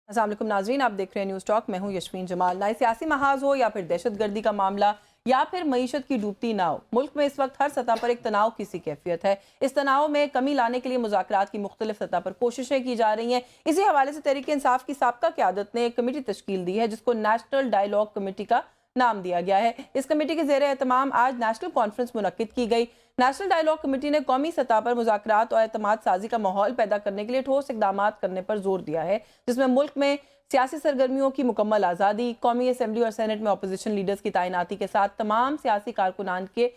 अस्सलाम वालेकुम नाजरीन, आप देख रहे हैं न्यूज़ टॉक। मैं हूं यशवीन जमाल। ना सियासी महाज हो या फिर दहशतगर्दी का मामला या फिर मईशत की डूबती नाव, मुल्क में इस वक्त हर सतह पर एक तनाव की सी कैफियत है। इस तनाव में कमी लाने के लिए मुज़ाकरात की मुख्तलिफ सतह पर कोशिशें की जा रही हैं। इसी हवाले से तहरीक इंसाफ की साबका क़यादत ने एक कमेटी तश्कील दी है जिसको नेशनल डायलॉग कमेटी का नाम दिया गया है। इस कमेटी के ज़ेरे एहतमाम आज नेशनल कॉन्फ्रेंस मुनक्किद की गई। नेशनल डायलॉग कमेटी ने कौमी सतह पर मुज़ाकरात और एतमाद साजी का माहौल पैदा करने के लिए ठोस इक़दाम करने पर जोर दिया है, जिसमें मुल्क में सियासी सरगर्मियों की मुकम्मल आज़ादी, कौमी असम्बली और सेनेट में अपोजिशन लीडर्स की तैनाती के साथ तमाम सियासी कारकुनान के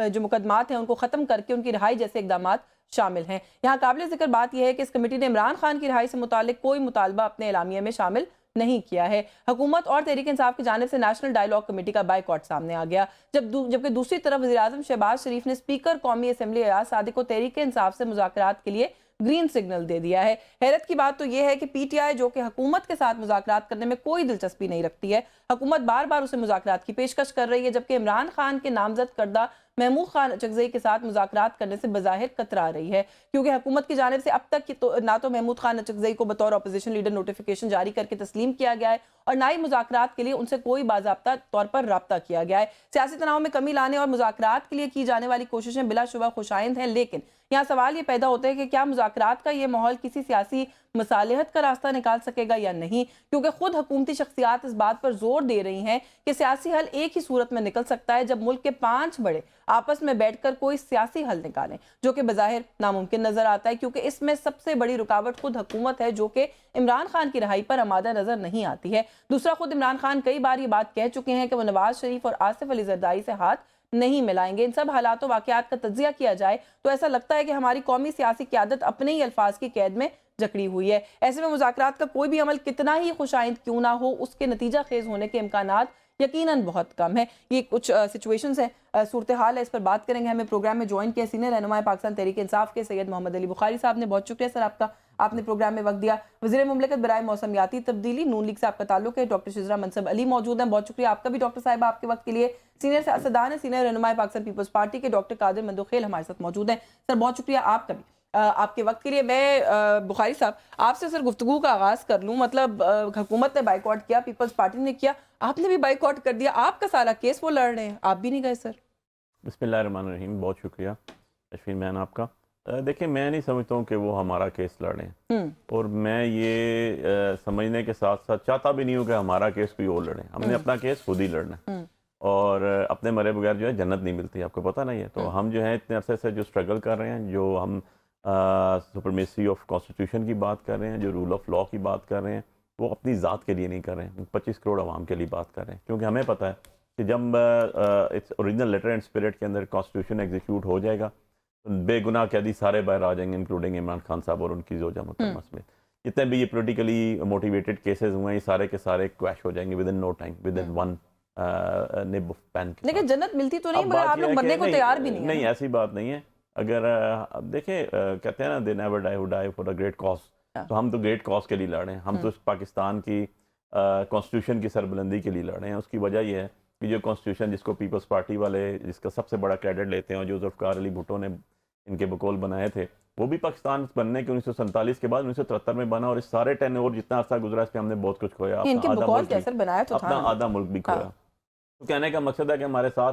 जो मुकदमात हैं उनको ख़त्म करके उनकी रिहाई जैसे इक़दाम शामिल हैं। यहाँ काबिल ज़िक्र बात यह है कि इस कमेटी ने इमरान खान की रिहाई से मुतालिक कोई मुतालबा अपने एलामिया में शामिल नहीं किया है। हुकूमत और तहरीक इंसाफ की जानिब से नेशनल डायलॉग कमेटी का बाइकॉट सामने आ गया, जबकि दूसरी तरफ वज़ीर-ए-आज़म शहबाज शरीफ ने स्पीकर कौमी असम्बली अयाज सादिक को तहरीक इंसाफ से मुज़ाकरात के लिए ग्रीन सिग्नल दे दिया है। हैरत की बात तो यह है कि पीटीआई जो कि हुकूमत के साथ मुज़ाकरात करने में कोई दिलचस्पी नहीं रखती है, हुकूमत बार बार उसे मुज़ाकरात की पेशकश कर रही है, जबकि इमरान खान के नामजद करदा महमूद खान अचकज़ई के साथ मुज़ाकरात करने से बज़ाहिर कतरा रही है, क्योंकि हुकूमत की जानिब से अब तक ना तो महमूद खान अचकज़ई को बतौर अपोजिशन लीडर नोटिफिकेशन जारी करके तस्लीम किया गया है और ना ही मुज़ाकरात के लिए उनसे कोई बाज़ाब्ता तौर पर राब्ता किया गया है। सियासी तनाव में कमी लाने और मुज़ाकरात के लिए की जाने वाली कोशिशें बिलाशुबा खुशाइंद हैं, लेकिन यहाँ सवाल ये पैदा होता है कि क्या मुज़ाकरात का ये माहौल किसी सियासी मसालिहत का रास्ता निकाल सकेगा या नहीं, क्योंकि खुद हुकूमती शख्सियात इस बात पर जोर दे रही हैं कि सियासी हल एक ही सूरत में निकल सकता है जब मुल्क के 5 बड़े आपस में बैठकर कोई सियासी हल निकालें, जो कि बज़ाहिर नामुमकिन नजर आता है, क्योंकि इसमें सबसे बड़ी रुकावट खुद हुकूमत है जो कि इमरान खान की रिहाई पर आमादा नजर नहीं आती है। दूसरा, खुद इमरान खान कई बार ये बात कह चुके हैं कि वो नवाज शरीफ और आसिफ अली जरदारी से हाथ नहीं मिलाएंगे। इन सब हालातों वाक़यात का तज्ज़िया किया जाए तो ऐसा लगता है कि हमारी कौमी सियासी क़यादत अपने ही अल्फाज की कैद में जकड़ी हुई है। ऐसे में मुज़ाकरात का कोई भी अमल कितना ही खुशाइंद क्यों ना हो, उसके नतीजा खेज होने के इम्कानात यकीनन बहुत कम है। ये कुछ सिचुएशंस हैं, सूरत हाल है, इस पर बात करेंगे। हमें प्रोग्राम में ज्वाइन किया सीनियर रहनुमाए पाकिस्तान तहरीक इंसाफ के सैयद मोहम्मद अली बुखारी साहब ने। बहुत शुक्रिया सर आपका, आपने प्रोग्राम में वक्त दिया। वज़ीर मुमलिकत बराए मौसमियाती तब्दीली नून लीग से आपका ताल्लुक है, डॉक्टर शिजरा मनसब अली मौजूद हैं। बहुत शुक्रिया आपका भी डॉक्टर साहिबा आपके वक्त के लिए। सीनियर सियासतदान है, सीनियर रहनुमाए पाकिस्तान पीपल्स पार्टी के डॉक्टर कादिर मंदोखेल हमारे साथ मौजूद हैं। सर बहुत शुक्रिया आपका भी आपके वक्त के लिए। मैं बुखारी साहब आपसे सर गुफ्तगू का आगाज़ कर लूँ। मतलब हुकूमत ने बाइकआउट किया, पीपल्स पार्टी ने किया, आपने भी बाइकआउट कर दिया, आपका सारा केस वो लड़ रहे हैं, आप भी नहीं गए सर। बिस्मिल्लाहिर्रहमानिर्रहीम, बहुत शुक्रिया अश्विन मैन आपका। देखिए, मैं नहीं समझता हूँ कि वो हमारा केस लड़ें, और मैं ये समझने के साथ साथ चाहता भी नहीं हूँ कि हमारा केस कोई और लड़े। हमने अपना केस खुद ही लड़ना है, और अपने मरे बगैर जो है जन्नत नहीं मिलती, आपको पता नहीं है। तो हम जो है इतने अरसे से जो स्ट्रगल कर रहे हैं, जो हम सुपरमेसी ऑफ कॉन्स्टिट्यूशन की बात कर रहे हैं, जो रूल ऑफ लॉ की बात कर रहे हैं, वो अपनी ज़ात के लिए नहीं कर रहे हैं, 25 करोड़ आवाम के लिए बात कर रहे हैं। क्योंकि हमें पता है कि जब it's original letter and spirit के अंदर कॉन्स्टिट्यूशन एग्जीक्यूट हो जाएगा तो बेगुनाह कैदी सारे बाहर आ जाएंगे, इंक्लूडिंग इमरान खान साहब और उनकी जोजा मुकदमा में। जितने भी ये पोलिटिकली मोटिवेटेड केसेस हुए हैं, ये सारे के सारे क्रैश हो जाएंगे within no time, within one nib of pen. लेकिन जन्नत मिलती तो नहीं, मगर आप लोग मरने को तैयार भी नहीं है। नहीं, ऐसी बात नहीं है। अगर अब देखें, कहते हैं ना, they never die who die for a great cause. तो हम तो ग्रेट कॉज के लिए लड़ रहे हैं, हम तो पाकिस्तान की कॉन्स्टिट्यूशन की सरबुलंदी के लिए लड़ रहे हैं। उसकी वजह यह है कि जो कॉन्स्टिट्यूशन जिसको पीपल्स पार्टी वाले जिसका सबसे बड़ा क्रेडिट लेते हैं, और जो जुल्फ़िकार अली भुट्टो ने इनके बकौल बनाए थे, वो भी पाकिस्तान बनने के 1947 के बाद 1973 में बना, और इस सारे टेन और जितना अर्सा गुजरा इस पर हमने बहुत कुछ खोया, अपना आधा मुल्क भी खोया। तो कहने का मकसद है कि हमारे साथ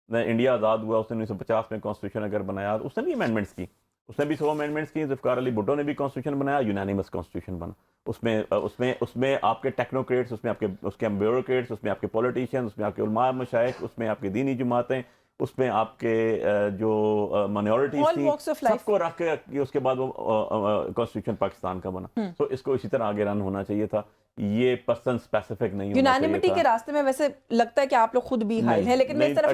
इंडिया आज़ाद हुआ, उसने 1950 में कॉन्स्टिट्यूशन अगर बनाया, उसने भी अमेंडमेंट्स की, उसने भी 100 अमेंडमेंट्स की। जुल्फ़िकार अली भुट्टो ने भी कॉन्स्टिट्यूशन बनाया, यूनानिमस कॉन्स्टिट्यूशन बना। उसमें आपके टेक्नोक्रेट्स, उसमें आपके उसके ब्यूरोक्रेट्स, उसमें आपके पॉलिटिशियंस, उसमें आपके उलमा मशाइख, उसमें आपकी दीनी जमातें, उसमें आपके जो माइनॉरिटीज थी, सबको रख के उसके बाद वो कॉन्स्टिट्यूशन पाकिस्तान का बना। तो इसको इसी तरह आगे रन होना चाहिए था, ये पर्सन स्पेसिफिक नहीं होना चाहिए था। के रास्ते में वैसे लगता है कि आप लोग खुद भी हाइल हैं, लेकिन मैं इस तरफ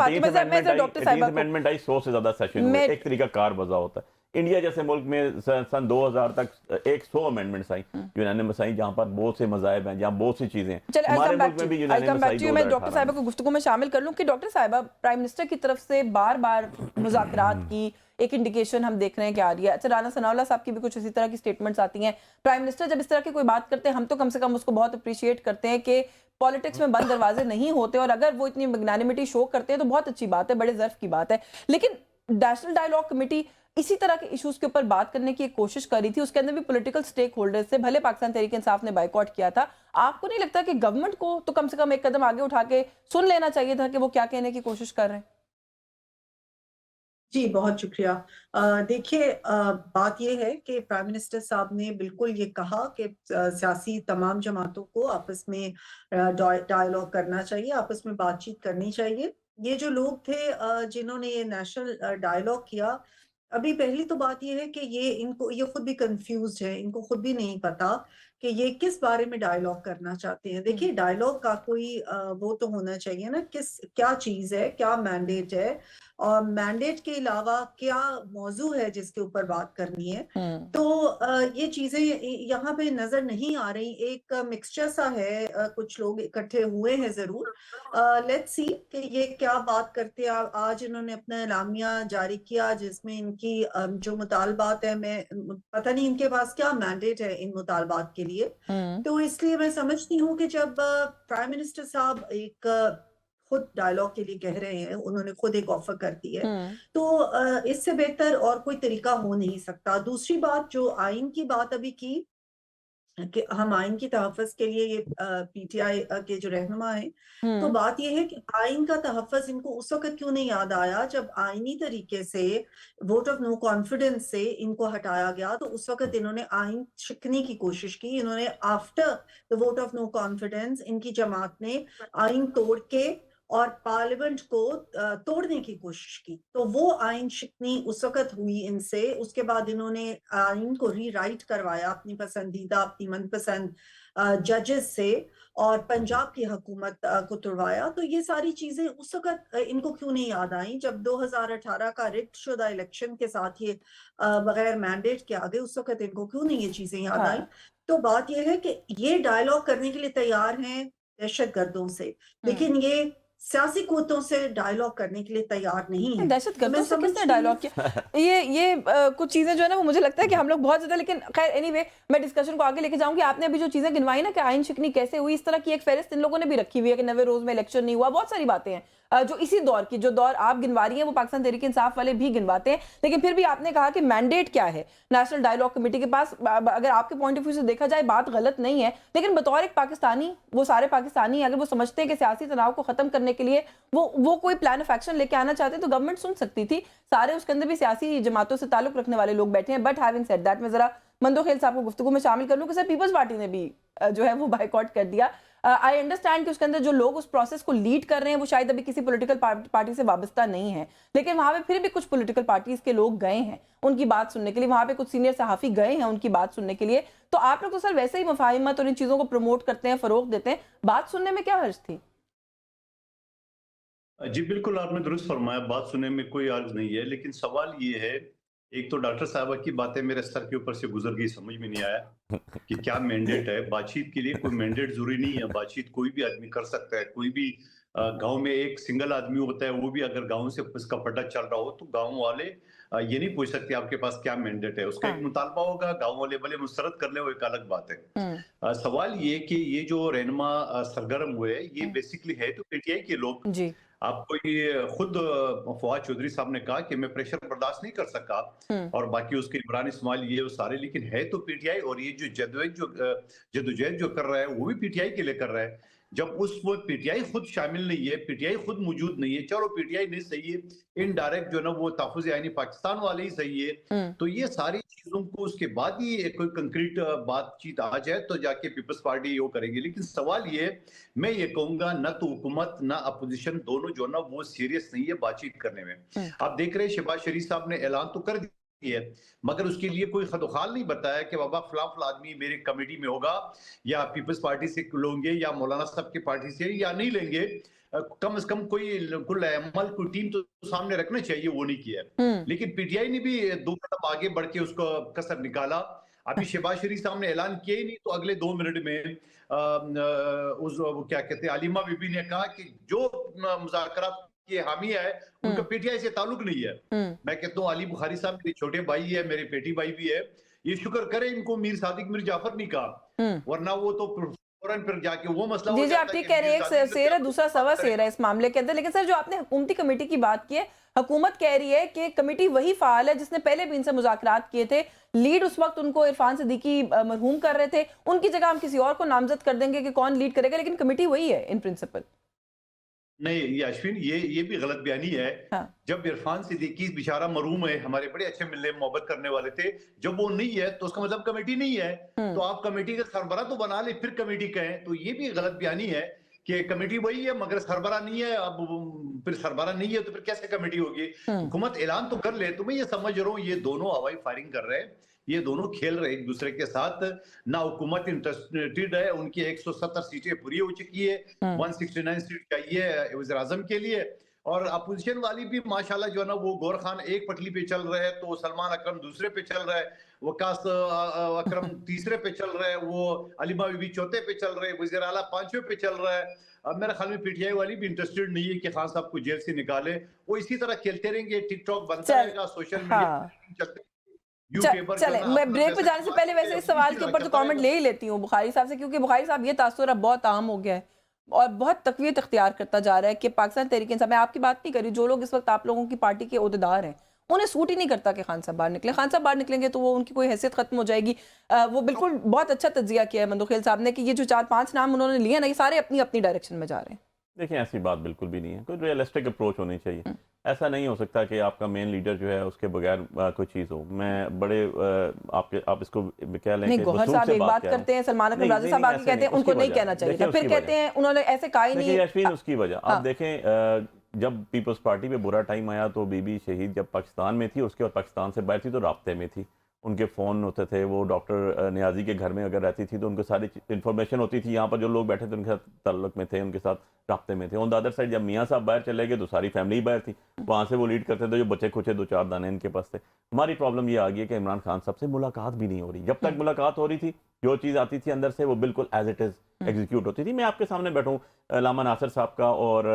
डॉक्टर साहिबा को 18th आई 100 से ज्यादा सेशन हुए, एक तरीका कार बजा होता है। इंडिया जैसे मुल्क में सन 2000 तक 100 अमेंडमेंट्स आई, यूनानिमस आई, जहाँ पर बहुत से मज़ाहिब हैं, जहाँ बहुत सी चीज़ें हैं। हमारे मुल्क में भी यूनानिमस आई। मैं डॉक्टर साहिबा को गुफ्तगू में शामिल कर लूँ कि डॉक्टर साहिबा, प्राइम मिनिस्टर की तरफ से बार बार मुज़ाकरात की एक इंडिकेशन हम देख रहे हैं कि आ रही है। अच्छा, राना सनाउल्लाह साहब की भी कुछ इसी तरह की स्टेटमेंट्स आती हैं। प्राइम मिनिस्टर जब इस तरह की कोई बात करते हैं, हम तो कम से कम उसको बहुत अप्रिशिएट करते हैं कि पॉलिटिक्स में बंद दरवाजे नहीं होते, और अगर वो इतनी मैग्नानिमिटी शो करते हैं तो बहुत अच्छी बात है, बड़े ज़र्फ की बात है। लेकिन नेशनल डायलॉग कमेटी इसी तरह के इश्यूज के ऊपर बात करने की एक कोशिश करी थी, उसके अंदर भी पॉलिटिकल स्टेक होल्डर्स से, भले पाकिस्तान तहरीक इंसाफ ने बाइकआउट किया था, आपको नहीं लगता कि गवर्नमेंट को तो कम से कम एक कदम आगे उठा के सुन लेना चाहिए था कि वो क्या कहने की कोशिश कर रहे हैं? जी, बहुत शुक्रिया। देखिए, बात ये है कि प्राइम मिनिस्टर साहब ने बिल्कुल ये कहा कि सियासी तमाम जमातों को आपस में डायलॉग करना चाहिए, आपस में बातचीत करनी चाहिए। ये जो लोग थे जिन्होंने ये नेशनल डायलॉग किया, अभी पहली तो बात ये है कि ये खुद भी कंफ्यूज्ड है, इनको खुद भी नहीं पता कि ये किस बारे में डायलॉग करना चाहते हैं। देखिए, डायलॉग का कोई वो तो होना चाहिए ना, क्या चीज़ है, क्या मैंडेट है, और मैंडेट के अलावा क्या मौजू है जिसके ऊपर बात करनी है। तो ये चीजें यहाँ पे नजर नहीं आ रही, एक मिक्सचर सा है, कुछ लोग इकट्ठे हुए हैं जरूर। लेट्स सी कि ये क्या बात करते हैं। आज इन्होंने अपना एलामिया जारी किया जिसमें इनकी जो मुतालबात है, मैं पता नहीं इनके पास क्या मैंडेट है इन मुतालबात के लिए। तो इसलिए मैं समझती हूँ कि जब प्राइम मिनिस्टर साहब एक खुद डायलॉग के लिए कह रहे हैं, उन्होंने खुद एक ऑफर कर दी है, तो इससे बेहतर और कोई तरीका हो नहीं सकता। दूसरी बात, जो आइन की बात अभी की कि हम आइन की तहफ़्फ़ुज़ के लिए ये पीटीआई के जो रहनुमा हैं, तो बात ये है कि आइन का तहफ़्फ़ुज़ इनको उस वक़्त क्यों नहीं याद आया जब आइनी तरीके से वोट ऑफ नो कॉन्फिडेंस से इनको हटाया गया। तो उस वक़्त इन्होंने आइन शिकने की कोशिश की। इन्होंने after the vote of no confidence इनकी जमात ने आइन तोड़ के और पार्लियामेंट को तोड़ने की कोशिश की। तो वो आइन शिकनी उस वक़्त हुई इनसे। उसके बाद इन्होंने आइन को रीराइट करवाया अपनी पसंदीदा, अपनी मनपसंद जजेस से, और पंजाब की हुकूमत को तुड़वाया। तो ये सारी चीजें उस वक़्त इनको क्यों नहीं याद आई जब 2018 का रिग्ड शुदा इलेक्शन के साथ ये बगैर मैंडेट के आ गए, उस वक़्त इनको क्यों नहीं ये चीजें याद आई। तो बात ये है कि ये डायलॉग करने के लिए तैयार हैं दहशतगर्दों से, लेकिन ये सियासी कुत्तों से डायलॉग करने के लिए तैयार नहीं है। दहशतगर्दों से किसने डायलॉग किया? ये कुछ चीजें जो है ना, वो मुझे लगता है कि हम लोग बहुत ज्यादा, लेकिन खैर एनीवे मैं डिस्कशन को आगे लेके जाऊंगी। आपने अभी जो चीजें गिनवाई ना कि आइन शिकनी कैसे हुई, इस तरह की एक फहरिस्त इन लोगों ने भी रखी हुई है कि 90 रोज में इलेक्शन नहीं हुआ, बहुत सारी बातें हैं जो इसी दौर की, जो दौर आप गिनवा रही हैं वो पाकिस्तान तहरीक इंसाफ वाले भी गिनवाते हैं। लेकिन फिर भी आपने कहा कि मैंडेट क्या है नेशनल डायलॉग कमेटी के पास। अगर आपके पॉइंट ऑफ व्यू से देखा जाए बात गलत नहीं है, लेकिन बतौर एक पाकिस्तानी, वो सारे पाकिस्तानी अगर वो समझते हैं कि सियासी तनाव को खत्म करने के लिए वो कोई प्लान ऑफ एक्शन लेके आना चाहते तो गवर्नमेंट सुन सकती थी। सारे उसके अंदर भी सियासी जमातों से ताल्लुक रखने वाले लोग बैठे हैं। बट हैविंग सेड दैट, मैं जरा मंदोखेल साहब को गुफ्तगू में शामिल कर लूं कि सर पीपल्स पार्टी ने भी जो है वो बाइकआउट कर दिया। आई अंडरस्टैंड कि उसके अंदर जो लोग उस प्रोसेस को लीड कर रहे हैं वो शायद अभी किसी पॉलिटिकल पार्टी से वाबस्ता नहीं है, लेकिन वहां पे फिर भी कुछ पॉलिटिकल पार्टीज के लोग गए हैं उनकी बात सुनने के लिए, वहां पे कुछ सीनियर सहाफी गए हैं उनकी बात सुनने के लिए। तो आप लोग तो सर वैसे ही मुफाहिमत और इन चीजों को प्रमोट करते हैं, फरोग देते हैं, बात सुनने में क्या हर्ज थी? जी बिल्कुल, आपने दुरुस्त फरमाया, बात सुनने में कोई अर्ज नहीं है। लेकिन सवाल ये है, एक तो डॉक्टर साहबा की बातें मेरे सर के ऊपर से गुजर गई, समझ में नहीं आया कि क्या मैंडेट है। बातचीत के लिए कोई मैंडेट जरूरी नहीं है, बातचीत कोई भी आदमी कर सकता है। कोई भी गांव में एक सिंगल आदमी होता है, वो भी अगर गांव से उसका पट्टा चल रहा हो तो गांव वाले ये नहीं पूछ सकते आपके पास क्या मैंडेट है। उसका एक मुतालबा होगा, गांव वाले भले मुस्तरद कर ले, वो एक अलग बात है। सवाल ये कि ये जो रहनुमा सरगर्म हुए, ये बेसिकली है तो पीटीआई के लोग। जी। आपको ये खुद फवाद चौधरी साहब ने कहा कि मैं प्रेशर बर्दाश्त नहीं कर सका, और बाकी उसके इमरान इस्माइल ये वो सारे, लेकिन है तो पीटीआई। और ये जो जदोजहद जो कर रहा है वो भी पीटीआई के लिए कर रहा है। जब उस वो पीटीआई खुद शामिल नहीं है, पीटीआई खुद मौजूद नहीं है, चलो पीटीआई नहीं सही है, इनडायरेक्ट जो ना वो तहफ़्फ़ुज़ आइनी पाकिस्तान वाले ही सही है। तो ये सारी चीजों को उसके बाद ही एक कोई कंक्रीट बातचीत आ जाए तो जाके पीपल्स पार्टी वो करेगी। लेकिन सवाल ये, मैं ये कहूंगा, न तो हुकूमत न अपोजिशन दोनों जो ना वो सीरियस नहीं है बातचीत करने में। आप देख रहे हैं शहबाज शरीफ साहब ने ऐलान तो कर दिया है, मगर उसके लिए कोई खदोखाल नहीं बताया कि बाबा फलां आदमी मेरे कमेटी में होगा, या पीपल्स पार्टी से लोगे, या मौलाना साहब की पार्टी से, या नहीं लेंगे। कम से कम कोई अमल, कोई टीम तो सामने रखना चाहिए, वो नहीं किया। लेकिन पीटीआई ने भी 2 कदम आगे बढ़ के उसको कसर निकाला। अभी शहबाज शरीफ साहब ने ऐलान किया ही नहीं, तो अगले 2 मिनट में वो क्या कहते हैं, आलिमा बीबी ने कहा कि जो मुज़ाकरात की हामी है उनका पीटीआई से ताल्लुक नहीं है। मैं कहता हूँ अली बुखारी साहब मेरे छोटे भाई है, मेरे बेटी भाई भी है, ये शुक्र करे इनको मीर सादिक मीर जाफर नहीं कहा, वरना वो तो फौरन फिर जाके वो मसला जी हो जी, जाता आप है ठीक कि कह रहे हैं, मीर एक जासिम शेर है, को दूसरा सवा शेर है इस मामले के अंदर। लेकिन सर, जो आपने हुकूमती कमेटी की बात की है, हुकूमत कह रही है कि कमेटी वही फाल है जिसने पहले भी इनसे मुज़ाकरात किए थे। लीड उस वक्त उनको इरफान सिद्दीकी मरहूम कर रहे थे, उनकी जगह हम किसी और को नामजद कर देंगे कि कौन लीड करेगा, लेकिन कमेटी वही है इन प्रिंसिपल। नहीं, ये अश्विन, ये भी गलत बयानी है। हाँ। जब इरफान सिद्दीकी बेचारा मरहूम है, हमारे बड़े अच्छे मिलने मोहब्बत करने वाले थे, जब वो नहीं है तो उसका मतलब कमेटी नहीं है। तो आप कमेटी का सरबराह तो बना ले, फिर कमेटी कहें। तो ये भी गलत बयानी है कि कमेटी वही है मगर सरबराह नहीं है। अब फिर सरबराह नहीं है तो फिर कैसे कमेटी होगी? हुकूमत ऐलान तो कर ले। तो मैं ये समझ रहा हूँ, ये दोनों हवाई फायरिंग कर रहे हैं, ये दोनों खेल रहे हैं एक दूसरे के साथ। ना हुकूमत इंटरेस्टेड है, उनकी 170 सीटें पूरी हो चुकी है, 169 सीट चाहिए वज़ीर आज़म के लिए। और अपोजिशन वाली भी माशाल्लाह जो है ना, वो गौर खान एक पटली पे चल रहे हैं, तो सलमान अकरम दूसरे पे चल रहा है, वकास अकरम तीसरे पे चल रहा है, वो अलीमा बीबी चौथे पे चल रहे हैं, वज़ीर आला पांचवें पे चल रहा है। अब मेरे ख्याल में पीटीआई वाली भी इंटरेस्टेड नहीं है कि खान साहब को जेल से निकाले। वो इसी तरह खेलते रहेंगे, टिकटॉक बनता चल रहेगा, सोशल हाँ मीडिया चलते, न्यूज़पेपर जो चले, है ना मैं अपना ब्रेक पे पैसा जाने से कमा पहले के वैसे इस अपनी सवाल के चीज़ ऊपर तो चलता कमेंट रहेगा। ले ही लेती हूँ बुखारी साहब से, क्योंकि बुखारी साहब ये तासुर अब बहुत आम हो गया है और बहुत तकवीत इख्तियार करता जा रहा है कि पाकिस्तान तहरीक इंसाफ, मैं आपकी बात नहीं करी, जो लोग इस वक्त आप लोगों की पार्टी के ओहदेदार हैं, उन्हें सूट ही नहीं करता कि खान साहब बाहर निकले। खान साहब बाहर निकलेंगे तो वो उनकी कोई हैसियत खत्म हो जाएगी। वो बिल्कुल बहुत अच्छा तज्जिया किया है मंदोखेल साहब ने कि ये जो 4-5 नाम उन्होंने लिए ना, ये सारे अपनी अपनी डायरेक्शन में जा रहे हैं। देखिए, ऐसी बात बिल्कुल भी नहीं है। कोई रियलिस्टिक अप्रोच होनी चाहिए। ऐसा नहीं हो सकता कि आपका मेन लीडर जो है उसके बगैर कोई चीज़ हो। मैं बड़े आप इसको कह लें नहीं, कि गौहर वसूख साहब से एक बात कह रहा हूं। करते हैं, सलमान अकरम नहीं राजा नहीं साहब नहीं, आके ऐसे कहते हैं नहीं, उनको उसकी नहीं वजह कहना चाहिए देखिए था, फिर उसकी कहते वजह हैं उन्होंने ऐसे कहा ही देखिए नहीं। यशवीन, उसकी वजह हाँ। आप देखें, जब पीपल्स पार्टी पे बुरा टाइम आया तो बीबी शहीद जब पाकिस्तान में थी, उसके बाद पाकिस्तान से बाहर थी तो राब्ते में थी, उनके फ़ोन होते थे, वो डॉक्टर नियाजी के घर में अगर रहती थी तो उनको सारी इन्फॉर्मेशन होती थी। यहाँ पर जो लोग बैठे थे उनके साथ ताल्लुक में थे, उनके साथ राब्ते में थे। ऑन द अदर साइड जब मियाँ साहब बाहर चले गए तो सारी फैमिली बाहर थी, वहाँ से वो लीड करते थे, जो बच्चे कुचे दो चार दाने इनके पास थे। हमारी प्रॉब्लम ये आ गई है कि इमरान खान साहब से मुलाकात भी नहीं हो रही। जब तक मुलाकात हो रही थी, जो चीज़ आती थी अंदर से वो बिल्कुल एज इट इज़ एग्जीक्यूट होती थी। मैं आपके सामने बैठूँ, लामा नासिर साहब का और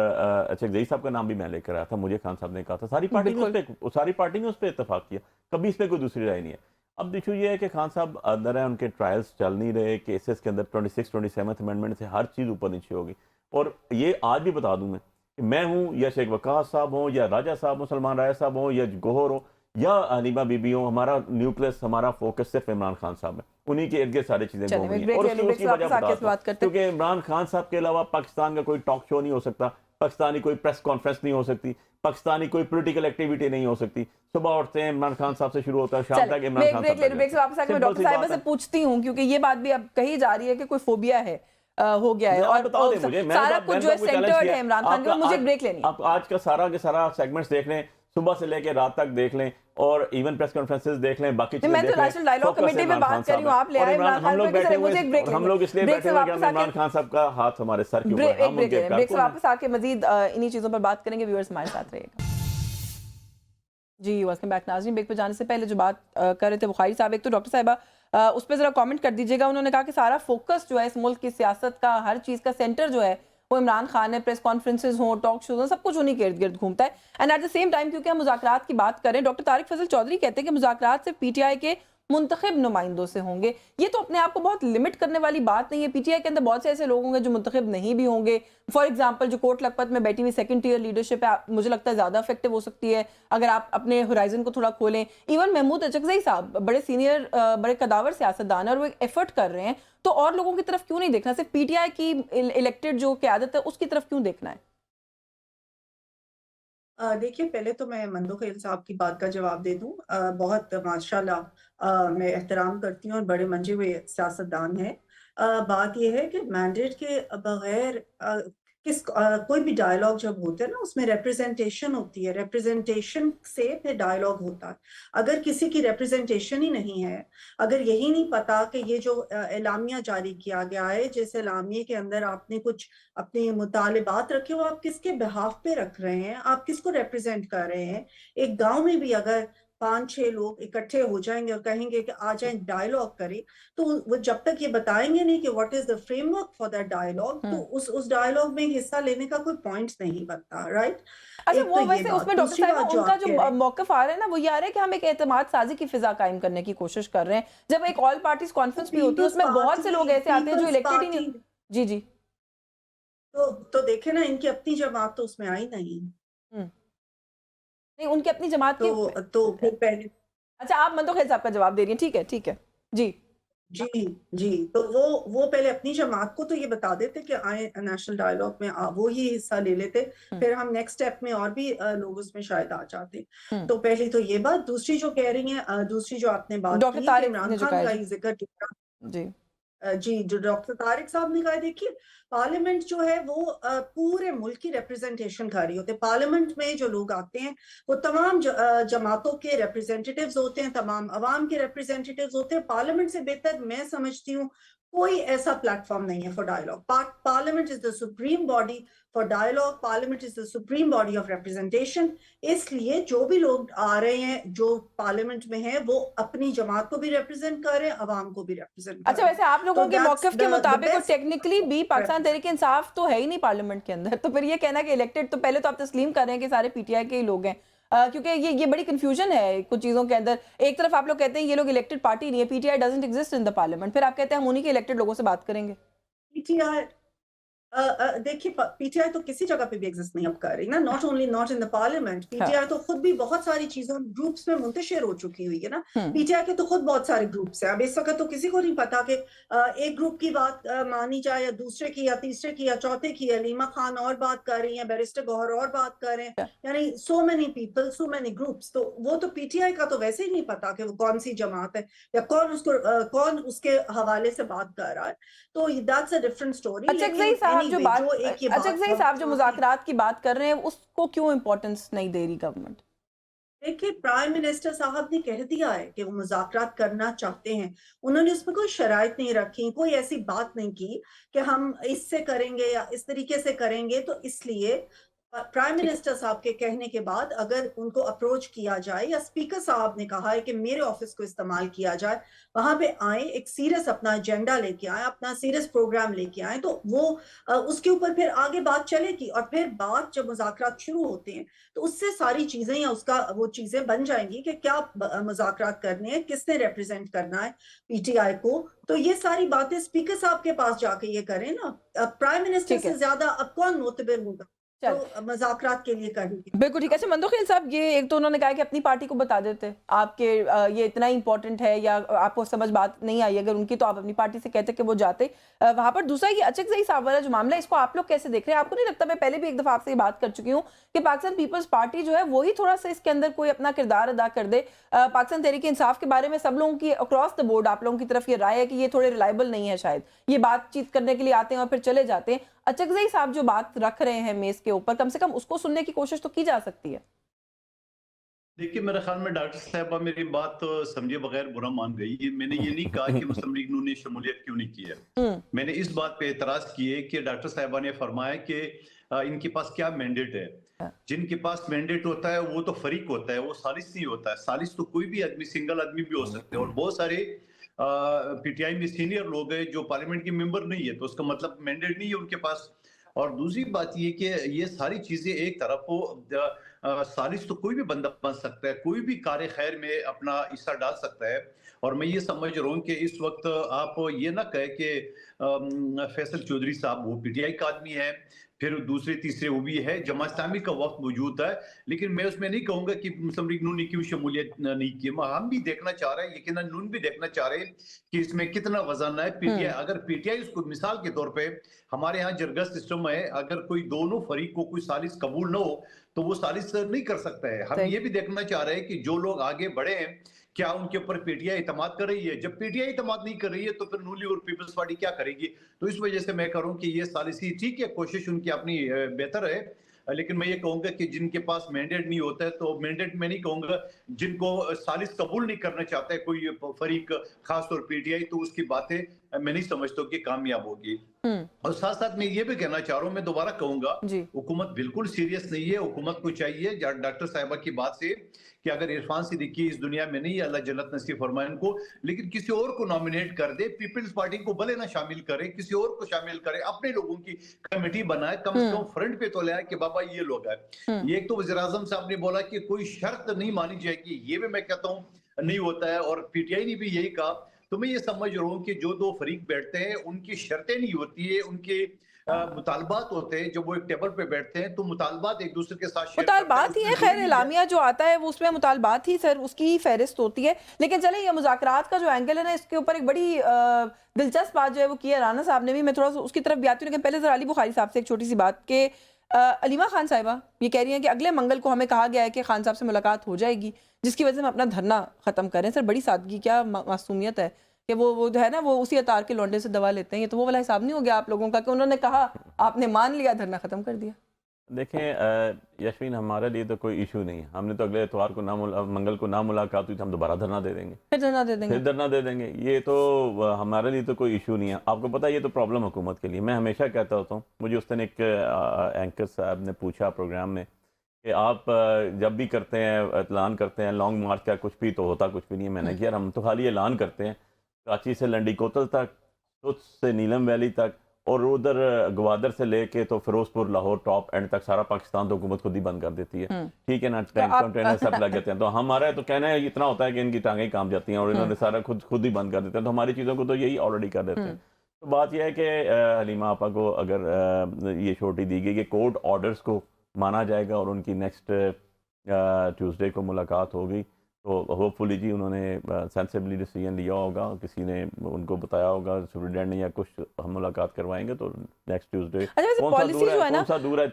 चकजई साहब का नाम भी मैं लेकर आया था, मुझे खान साहब ने कहा था, सारी पार्टी ने उस पर इत्तेफाक किया, कभी इस पर कोई दूसरी राय नहीं है। अब इशू ये है कि खान साहब अंदर है, उनके ट्रायल्स चल नहीं रहे, केसेस के अंदर 26-27 अमेंडमेंट से हर चीज़ ऊपर नीचे होगी। और ये आज भी बता दूं मैं हूँ या शेख वकास साहब हों या राजा साहब हों, सलमान राय साहब हों या गौहर हो या हनीमा बीबी हो, हमारा न्यूक्लियस, हमारा फोकस सिर्फ इमरान खान साहब है। उन्हीं के इर्द गिर्द सारी चीज़ें घूम रही हैं। और उसकी वजह बता दूं, क्योंकि इमरान खान साहब के अलावा पाकिस्तान का कोई टॉक शो नहीं हो सकता, पाकिस्तानी कोई प्रेस कॉन्फ्रेंस नहीं हो सकती, पाकिस्तानी कोई पॉलिटिकल एक्टिविटी नहीं हो सकती। सुबह उठते हैं इमरान खान साहब से शुरू होता है, शाम तक इमरान खान साहब। ब्रेक से वापस आके मैं डॉक्टर साहिबा से पूछती हूँ, क्योंकि ये बात भी अब कही जा रही है कि कोई फोबिया है, हो गया है और सारा कुछ जो है सेंटर्ड है इमरान खान के। मुझे ब्रेक लेनी है। आप आज का सारा के सारा सेगमेंट्स देख लें, सुबह से लेकर रात तक देख लें, और इवन प्रेस कॉन्फ्रेंसेस देख लें, बाकी चीजें मैं तो नेशनल डायलॉग कमेटी में बात कर रही हूँ, आप ले आए इमरान खान को। मुझे एक ब्रेक, हम लोग इसलिए बैठे हुए हैं कि इमरान खान साहब का हाथ हमारे सर के ऊपर है। हम उनके ब्रेक से वापस आके मजीद इन्हीं चीजों पर बात करेंगे। व्यूअर्स हमारे साथ रहेगा। जी, वेलकम बैक नाज़रीन। ब्रेक पे जाने से पहले जो बात कर रहे थे बुखारी साहब, एक तो डॉक्टर साहिबा उस पर ज़रा कमेंट कर दीजिएगा। उन्होंने कहा कि सारा फोकस जो है इस मुल्क की सियासत का, हर चीज़ का सेंटर जो है वो इमरान खान है। प्रेस कॉन्फ्रेंसेज हों, टॉक शोज हों, सब कुछ उन्हीं के इर्द गिर्द घूमता है। And at the same time, क्योंकि हम मुज़ाकरात की बात करें, डॉक्टर तारिक फजल चौधरी कहते हैं कि मुज़ाकरात सिर्फ पीटीआई के मुंतखब नुमाइंदों से होंगे। ये तो अपने आप को बहुत लिमिट करने वाली बात नहीं है। पीटीआई के अंदर बहुत से ऐसे लोग होंगे जो मुंतखब नहीं भी होंगे। फॉर एग्जांपल, जो कोट लखपत में बैठी हुई सेकंड टियर लीडरशिप है, मुझे लगता है ज़्यादा इफेक्टिव हो सकती है अगर आप अपने होराइजन को थोड़ा खोलें। इवन महमूद अचकज़ई साहब बड़े सीनियर, बड़े कदावर सियासतदान है और वो एक एफर्ट कर रहे हैं, तो और लोगों की तरफ क्यों नहीं देखना? सिर्फ पीटीआई की इलेक्टेड जो क़यादत है उसकी तरफ क्यों देखना है? देखिए, पहले तो मैं मंदोखेल साहब की बात का जवाब दे दूं। बहुत माशाल्लाह, मैं एहतराम करती हूँ और बड़े मंजे हुए सियासतदान हैं। बात यह है कि मैंडेट के बगैर कोई भी डायलॉग जब होता है ना, उसमें रिप्रेजेंटेशन होती है, रिप्रेजेंटेशन से फिर डायलॉग होता है। अगर किसी की रिप्रेजेंटेशन ही नहीं है, अगर यही नहीं पता कि ये जो एलामिया जारी किया गया है, जिस एलामिया के अंदर आपने कुछ अपने मुतालिबात रखे, वो आप किसके बिहाफ पे रख रहे हैं, आप किसको रिप्रेजेंट कर रहे हैं। एक गांव में भी अगर 5-6 लोग इकट्ठे हो जाएंगे और कहेंगे कि आ जाएं डायलॉग करें, तो वो जब तक ये बताएंगे नहीं कि what is the framework for that dialogue, तो उस डायलॉग में हिस्सा लेने का कोई पॉइंट नहीं बनता, राइट। अच्छा, एक वो तो ये वैसे बात। उसमें डॉक्टर दूसरी साहिबा बात जो उनका आप जो कह रहे हैं, मौक़िफ़ आ रहा है ना, वो ये आ रहा है कि हम एक एतमाद साजी की फिजा कायम करने की कोशिश कर रहे हैं। जब एक ऑल पार्टीज कॉन्फ्रेंस भी होती है, उसमें बहुत से लोग ऐसे आते हैं जो इलेक्टेड ही नहीं। जी जी। तो देखे ना, इनकी अपनी जमात तो उसमें आई नहीं। नहीं, उनकी अपनी जमात की। तो फिर पहले अच्छा, आप मंतोखेल साहब का जवाब दे रही हैं, ठीक है ठीक है जी। जी जी, तो वो पहले अपनी जमात को तो ये बता देते कि आए नेशनल डायलॉग में, वो ही हिस्सा ले लेते, फिर हम नेक्स्ट स्टेप में और भी लोग उसमें शायद आ जाते। तो पहली तो ये बात। दूसरी जो कह रही हैं, दूसरी जो आपने बात डॉक्टर की कि तारिक इमरान ने जो खान कहा का है ही जिक्र किया, जी। जी, जो डॉक्टर तारिक साहब ने कहा, देखिए पार्लियामेंट जो है वो पूरे मुल्क की रिप्रेजेंटेशन कर रही होती है। पार्लियामेंट में जो लोग आते हैं वो तमाम जमातों के रिप्रेजेंटेटिव्स होते हैं, तमाम अवाम के रिप्रेजेंटेटिव्स होते हैं। पार्लियामेंट से बेहतर मैं समझती हूँ कोई ऐसा प्लेटफॉर्म नहीं है for dialogue. Parliament is the supreme body for dialogue, parliament is the supreme body of representation. इसलिए जो भी लोग आ रहे हैं जो पार्लियामेंट में हैं वो अपनी जमात को भी रिप्रेजेंट कर रहे हैं, अवाम को भी रिप्रेजेंट कर अच्छा, रहे हैं। वैसे आप लोगों तो के that's मौक़िफ़ के the मुताबिक और best टेक्निकली भी पाकिस्तान तहरीक इंसाफ तो है ही नहीं पार्लियामेंट के अंदर, तो फिर ये कहना कि इलेक्टेड, तो पहले तो आप तस्लीम कर रहे हैं कि सारे पीटीआई के ही लोग हैं, क्योंकि ये बड़ी कंफ्यूजन है कुछ चीज़ों के अंदर। एक तरफ आप लोग कहते हैं ये लोग इलेक्टेड पार्टी नहीं है, PTI doesn't exist in the parliament, फिर आप कहते हैं हम उन्हीं के इलेक्टेड लोगों से बात करेंगे। पीटीआई, देखिए पीटीआई तो किसी जगह पे भी एग्जिस्ट नहीं अब कर रही ना, not only not in the parliament. PTI तो खुद भी बहुत सारी चीजों ग्रुप्स में मुंतशिर हो चुकी हुई है ना। पीटीआई के तो खुद बहुत सारे ग्रुप्स हैं। अब इस वक्त तो किसी को नहीं पता कि एक ग्रुप की बात मानी जाए या दूसरे की या तीसरे की या चौथे की। अलीमा खान और बात कर रही है, बैरिस्टर गौहर और बात कर रहे हैं, यानी so many people, so many groups. तो वो तो पीटीआई का तो वैसे ही नहीं पता कि वो कौन सी जमात है या कौन उसके हवाले से बात कर रहा है। तो that's a different story. Achakzai साहब जो anyway, बात, जो एक ये अचकज़ई बात साहब जो मुज़ाकरात की बात कर रहे हैं उसको क्यों इंपॉर्टेंस नहीं दे रही गवर्नमेंट? देखिए, प्राइम मिनिस्टर साहब ने कह दिया है कि वो मुज़ाकरात करना चाहते हैं। उन्होंने उसमें कोई शराइत नहीं रखी, कोई ऐसी बात नहीं की कि हम इससे करेंगे या इस तरीके से करेंगे। तो इसलिए प्राइम मिनिस्टर साहब के कहने के बाद अगर उनको अप्रोच किया जाए या स्पीकर साहब ने कहा है कि मेरे ऑफिस को इस्तेमाल किया जाए, वहां पे आए, एक सीरियस अपना एजेंडा लेके आए, अपना सीरियस प्रोग्राम लेके आए, तो वो उसके ऊपर फिर आगे बात चलेगी। और फिर बात जब मुज़ाकरात शुरू होते हैं तो उससे सारी चीजें या उसका वो चीजें बन जाएंगी कि क्या मुज़ाकरात करने हैं, किसने रिप्रेजेंट करना है पीटीआई को। तो ये सारी बातें स्पीकर साहब के पास जाके ये करें ना। प्राइम मिनिस्टर से ज्यादा अब कौन मोतबर होगा तो मुज़ाकरात के लिए करेंगे। बिल्कुल ठीक है। अच्छा मंतोखेल साहब, ये एक तो उन्होंने कहा कि अपनी पार्टी को बता देते आपके ये इतना इंपॉर्टेंट है, या आपको समझ बात नहीं आई अगर उनकी, तो आप अपनी पार्टी से कहते कि वो जाते वहां पर। दूसरा ये अचकज़ई साहब वाला जो मामला है, इसको आप लोग कैसे देख रहे हैं? आपको नहीं लगता, मैं पहले भी एक दफा आपसे ये बात कर चुकी हूँ कि पाकिस्तान पीपल्स पार्टी जो है वही थोड़ा सा इसके अंदर कोई अपना किरदार अदा कर दे? पाकिस्तान तहरीक इंसाफ के बारे में सब लोगों की अक्रॉस द बोर्ड आप लोगों की तरफ ये राय है कि ये थोड़े रिलायबल नहीं है, शायद ये बातचीत करने के लिए आते हैं और फिर चले जाते हैं। अचकज़ई साहब जो बात रख रहे हैं मेज के ऊपर, कम से कम उसको सुनने की कोशिश तो की जा सकती है। देखिए, मेरे ख्याल में डॉक्टर साहबा मेरी बात तो समझे बगैर बुरा मान गई। मैंने ये नहीं कहा कि मुस्लिम लीग ने शमूलियत क्यों नहीं की है। मैंने इस बात पे एतराज किए कि डॉक्टर साहबा ने फरमाया कि इनके पास क्या मैंडेट है। जिनके पास मैंडेट होता है वो तो फरीक होता है, वो सालिस नहीं होता है। सालिस तो कोई भी आदमी, सिंगल आदमी भी हो सकते हैं। और बहुत सारे पीटीआई में सीनियर लोग हैं जो पार्लियामेंट के मेंबर नहीं है, तो उसका मतलब मैंडेट नहीं है उनके पास। और दूसरी बात ये कि ये सारी चीजें एक तरफ हो, सालिस तो कोई भी बंदा बन सकता है, कोई भी कार्य खैर में अपना हिस्सा डाल सकता है। और मैं ये समझ रहा हूँ कि इस वक्त आप ये ना कहे कि फैसल चौधरी साहब वो पीटीआई का आदमी है, फिर दूसरे तीसरे वो भी है, जमात इस्लामी का वक्त मौजूद है। लेकिन मैं उसमें नहीं कहूंगा कि मुस्लिम लीग नून ने क्यों शमूलियत नहीं की। हम भी देखना चाह रहे हैं, यकीनन नून भी देखना चाह रहे हैं कि इसमें कितना वजन है। पीटीआई, अगर पीटीआई उसको मिसाल के तौर पे, हमारे यहाँ जरगा सिस्टम है, अगर कोई दोनों फरीक को कोई सालिस कबूल न हो तो वो सालिस नहीं कर सकता है। हम ये भी देखना चाह रहे हैं कि जो लोग आगे बढ़े हैं क्या उनके ऊपर पीटीआई इतमाद कर रही है। जब पीटीआई इतमाद नहीं कर रही है तो फिर नून लीग और पीपल्स पार्टी क्या करेगी। तो इस वजह से मैं कह रहा हूं कि ये सालिसी ठीक है, कोशिश उनकी अपनी बेहतर है। लेकिन मैं ये कहूंगा कि जिनके पास मैंडेट नहीं होता है, तो मैंडेट में नहीं कहूंगा, जिनको सालिस कबूल नहीं करना चाहता है कोई फरीक, खासतौर पीटीआई, तो उसकी बातें मैं नहीं समझता कि कामयाब होगी। और साथ साथ मैं ये भी कहना चाह रहा हूँ, मैं दोबारा कहूंगा, हुकूमत बिल्कुल सीरियस नहीं है। हुकूमत को चाहिए डॉक्टर साहिबा की बात से कि अगर इरफान सिद्दीकी इस दुनिया में नहीं है, अल्लाह जन्नत नसीब फरमाए उनको, लेकिन किसी और को नॉमिनेट कर दे। पीपल्स पार्टी को भले ना शामिल करे, किसी और को शामिल करे, अपने लोगों की कमेटी बनाए, कम से कम फ्रंट पे तो ले आए कि बाबा ये लोग है। ये एक तो वज़ीर आज़म साहब ने बोला कि कोई शर्त नहीं मानी जाएगी, ये भी मैं कहता हूँ नहीं होता है। और पीटीआई ने भी यही कहा, تو میں یہ سمجھ رہا ہوں کہ جو دو فریق بیٹھتے ہیں ان کی شرطیں نہیں ہوتی ہے، ان کے مطالبات ہوتے ہیں. جب وہ ایک ٹیبل پہ بیٹھتے ہیں تو مطالبات ایک دوسرے کے ساتھ شیئر کرتے ہیں. مطالبات ہی ہے، خیر اعلامیہ جو آتا ہے وہ اس میں مطالبات ہی سر اس کی فہرست ہوتی ہے. لیکن چلیں یہ مذاکرات کا جو اینگل ہے نا، اس کے اوپر ایک بڑی دلچسپ بات جو ہے وہ کی ہے رانا صاحب نے بھی. میں تھوڑا سا اس کی طرف بھی آتی ہوں، لیکن پہلے ذرا علی بخاری صاحب سے ایک چھوٹی سی بات کہ علیمہ خان صاحبہ یہ کہہ رہی ہیں کہ اگلے منگل کو ہمیں کہا گیا ہے کہ خان صاحب سے ملاقات ہو جائے گی، جس کی وجہ سے ہم اپنا دھرنا ختم کریں. سر بڑی سادگی، کیا معصومیت ہے کہ وہ جو ہے نا وہ اسی اطار کے لونڈے سے دوا لیتے ہیں. یہ تو وہ والا حساب نہیں ہو گیا آپ لوگوں کا کہ انہوں نے کہا آپ نے مان لیا، دھرنا ختم کر دیا. دیکھیں یشوین، ہمارے لیے تو کوئی ایشو نہیں ہے. ہم نے تو اگلے اتوار کو منگل کو نہ ملاقات ہوئی تو ہم دوبارہ دھرنا دے دیں گے، پھر دھرنا دے دیں گے، پھر دھرنا دے دیں گے. یہ تو ہمارے لیے تو کوئی ایشو نہیں ہے. آپ کو پتہ ہے یہ تو پرابلم حکومت کے لیے. میں ہمیشہ کہتا ہوتا ہوں، مجھے اس دن ایک اینکر صاحب نے پوچھا پروگرام میں کہ آپ جب بھی کرتے ہیں اعلان کرتے ہیں لانگ مارچ کا کچھ بھی، تو ہوتا کچھ بھی نہیں ہے. میں نے کہا یار ہم تو خالی اعلان کرتے ہیں کراچی سے لنڈی کوتل تک، سوت سے نیلم ویلی تک، اور ادھر گوادر سے لے کے تو فیروز پور لاہور ٹاپ اینڈ تک سارا پاکستان تو حکومت خود ہی بند کر دیتی ہے. ٹھیک ہے نا، کنٹینر سب لگ جاتے ہیں. تو ہمارا تو کہنا ہے اتنا ہوتا ہے کہ ان کی ٹانگیں کام جاتی ہیں اور انہوں نے سارا خود ہی بند کر دیتے ہیں. تو ہماری چیزوں کو تو یہی آلریڈی کر دیتے ہیں. تو بات یہ ہے کہ حلیمہ آپا کو اگر یہ چھوٹی دی گئی کہ کورٹ آرڈرز کو مانا جائے گا اور ان کی نیکسٹ ٹیوزڈے کو ملاقات ہوگی، تو ہوپ فلی جی انہوں نے سینسیبلی ڈیسیژن لیا ہوگا، کسی نے ان کو بتایا ہوگا سپرنٹینڈنٹ نے یا کچھ، ہم ملاقات کروائیں گے. تو نیکسٹ ٹیوزڈے کون سا دور ہے،